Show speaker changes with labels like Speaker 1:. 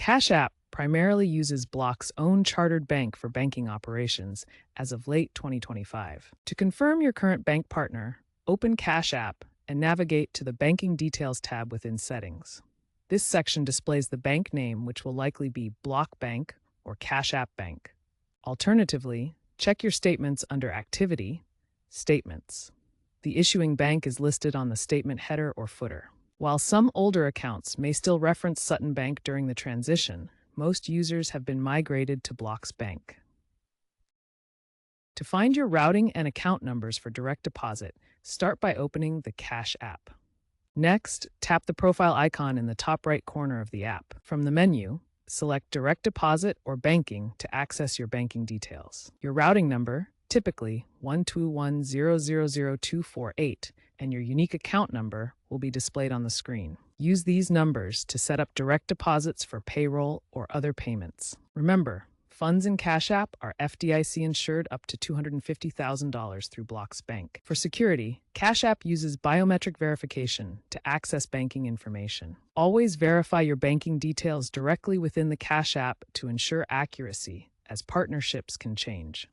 Speaker 1: Cash App primarily uses Block's own chartered bank for banking operations as of late 2025. To confirm your current bank partner, open Cash App and navigate to the Banking Details tab within Settings. This section displays the bank name, which will likely be Block Bank or Cash App Bank. Alternatively, check your statements under Activity, Statements. The issuing bank is listed on the statement header or footer. While some older accounts may still reference Sutton Bank during the transition, most users have been migrated to Block's bank. To find your routing and account numbers for direct deposit, start by opening the Cash App. Next, tap the profile icon in the top right corner of the app. From the menu, select Direct Deposit or Banking to access your banking details. Your routing number, typically 121000248, and your unique account number will be displayed on the screen. Use these numbers to set up direct deposits for payroll or other payments. Remember, funds in Cash App are FDIC insured up to $250,000 through Block's Bank. For security, Cash App uses biometric verification to access banking information. Always verify your banking details directly within the Cash App to ensure accuracy, as partnerships can change.